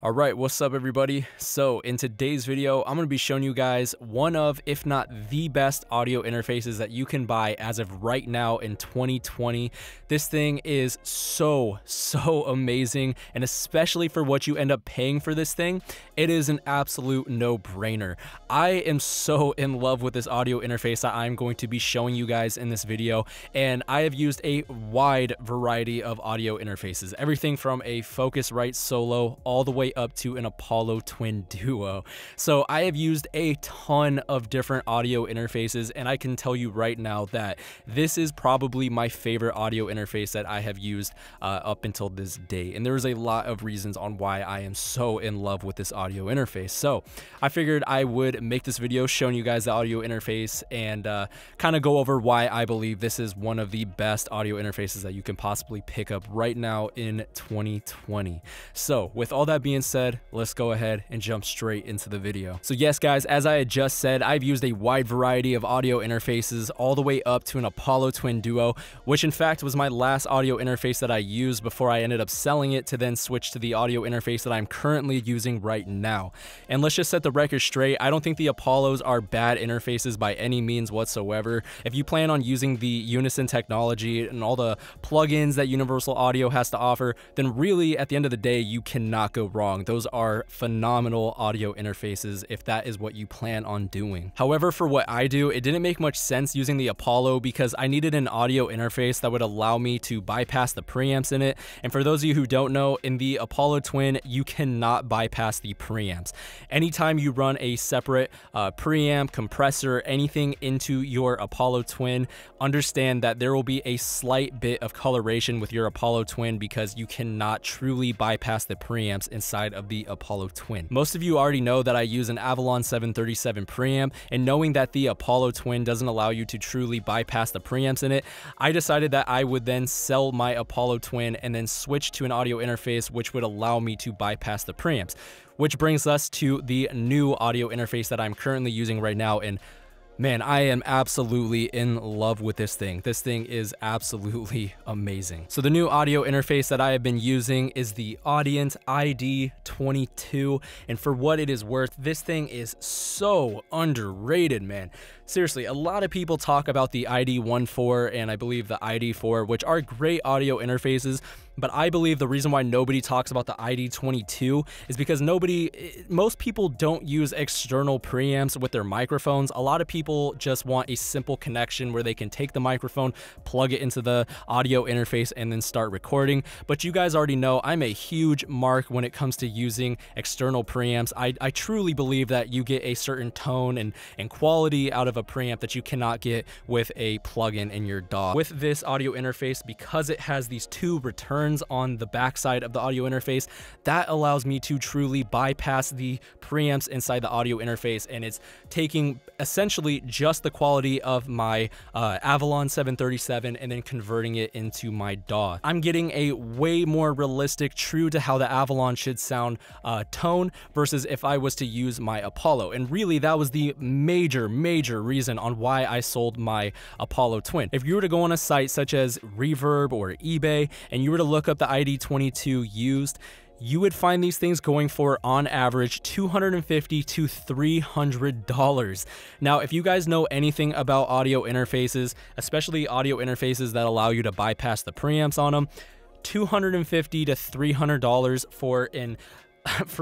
All right, what's up everybody? So in today's video, I'm going to be showing you guys one of, if not the best audio interfaces that you can buy as of right now in 2020. This thing is so amazing, and especially for what you end up paying for this thing, it is an absolute no-brainer. I am so in love with this audio interface that I'm going to be showing you guys in this video, and I have used a wide variety of audio interfaces, everything from a Focusrite Solo all the way up to an Apollo Twin Duo. So I have used a ton of different audio interfaces, and I can tell you right now that this is probably my favorite audio interface that I have used up until this day. And there's a lot of reasons on why I am so in love with this audio interface. So I figured I would make this video showing you guys the audio interface and kind of go over why I believe this is one of the best audio interfaces that you can possibly pick up right now in 2020. So with all that being said, let's go ahead and jump straight into the video. So yes guys, as I had just said, I've used a wide variety of audio interfaces all the way up to an Apollo Twin Duo, which in fact was my last audio interface that I used before I ended up selling it to then switch to the audio interface that I'm currently using right now. And let's just set the record straight, I don't think the Apollos are bad interfaces by any means whatsoever. If you plan on using the Unison technology and all the plugins that Universal Audio has to offer, then really at the end of the day, you cannot go wrong. Those are phenomenal audio interfaces if that is what you plan on doing. However, for what I do, it didn't make much sense using the Apollo because I needed an audio interface that would allow me to bypass the preamps in it. And for those of you who don't know, in the Apollo Twin, you cannot bypass the preamps. Anytime you run a separate preamp, compressor, anything into your Apollo Twin, understand that there will be a slight bit of coloration with your Apollo Twin because you cannot truly bypass the preamps inside of the Apollo Twin. Most of you already know that I use an Avalon 737 preamp, and knowing that the Apollo Twin doesn't allow you to truly bypass the preamps in it, I decided that I would then sell my Apollo Twin and then switch to an audio interface which would allow me to bypass the preamps. Which brings us to the new audio interface that I'm currently using right now, and man, I am absolutely in love with this thing. This thing is absolutely amazing. So the new audio interface that I have been using is the Audient ID22, and for what it is worth, this thing is so underrated, man. Seriously, a lot of people talk about the ID14 and I believe the ID4, which are great audio interfaces, but I believe the reason why nobody talks about the ID22 is because most people don't use external preamps with their microphones. A lot of people just want a simple connection where they can take the microphone, plug it into the audio interface, and then start recording. But you guys already know I'm a huge mark when it comes to using external preamps. I truly believe that you get a certain tone and quality out of a preamp that you cannot get with a plugin in your DAW. With this audio interface, because it has these two returns on the backside of the audio interface, that allows me to truly bypass the preamps inside the audio interface, and it's taking essentially just the quality of my Avalon 737 and then converting it into my DAW. I'm getting a way more realistic, true to how the Avalon should sound tone versus if I was to use my Apollo. And really that was the major reason on why I sold my Apollo Twin. If you were to go on a site such as Reverb or eBay and you were to look up the ID22 used, you would find these things going for, on average, $250 to $300. Now, if you guys know anything about audio interfaces, especially audio interfaces that allow you to bypass the preamps on them, $250 to $300 for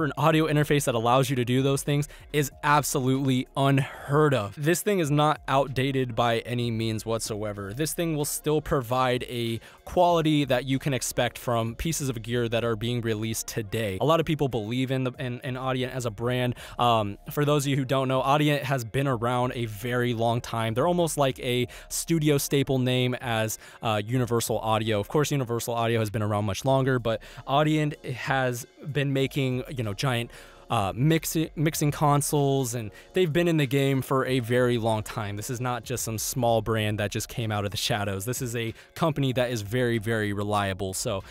an audio interface that allows you to do those things is absolutely unheard of. This thing is not outdated by any means whatsoever. This thing will still provide a quality that you can expect from pieces of gear that are being released today. A lot of people believe in Audient as a brand. For those of you who don't know, Audient has been around a very long time. They're almost like a studio staple name as Universal Audio. Of course, Universal Audio has been around much longer, but Audient has been making, you know, giant mixing consoles, and they've been in the game for a very long time. This is not just some small brand that just came out of the shadows. This is a company that is very reliable. So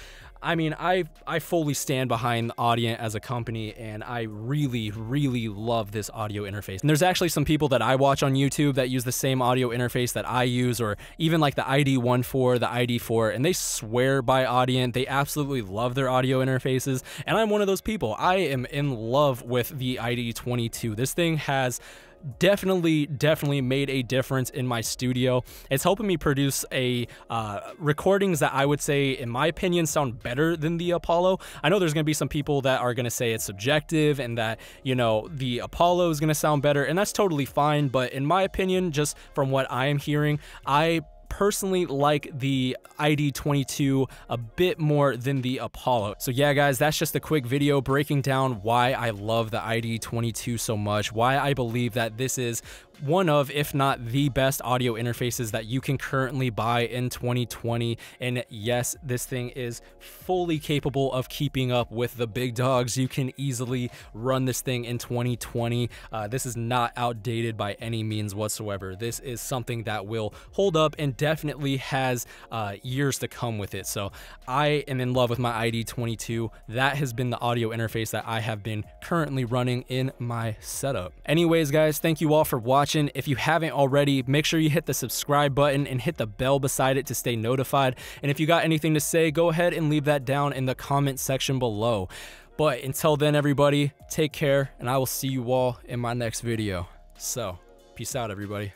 I mean, I fully stand behind Audient as a company, and I really, really love this audio interface. And there's actually some people that I watch on YouTube that use the same audio interface that I use, or even like the ID14, the ID4, and they swear by Audient. They absolutely love their audio interfaces, and I'm one of those people. I am in love with the ID22. This thing has definitely made a difference in my studio. It's helping me produce recordings that I would say, in my opinion, sound better than the Apollo. I know there's going to be some people that are going to say it's subjective and that, you know, the Apollo is going to sound better, and that's totally fine, but in my opinion, just from what I am hearing, I personally like the ID22 a bit more than the Apollo. So yeah, guys, that's just a quick video breaking down why I love the ID22 so much, why I believe that this is one of, if not the best audio interfaces that you can currently buy in 2020. And yes, this thing is fully capable of keeping up with the big dogs. You can easily run this thing in 2020. This is not outdated by any means whatsoever. This is something that will hold up and definitely has years to come with it. So I am in love with my ID22. That has been the audio interface that I have been currently running in my setup. Anyways, guys, thank you all for watching. If you haven't already, make sure you hit the subscribe button and hit the bell beside it to stay notified. And if you got anything to say, go ahead and leave that down in the comment section below. But until then, everybody, take care, and I will see you all in my next video. So, peace out, everybody.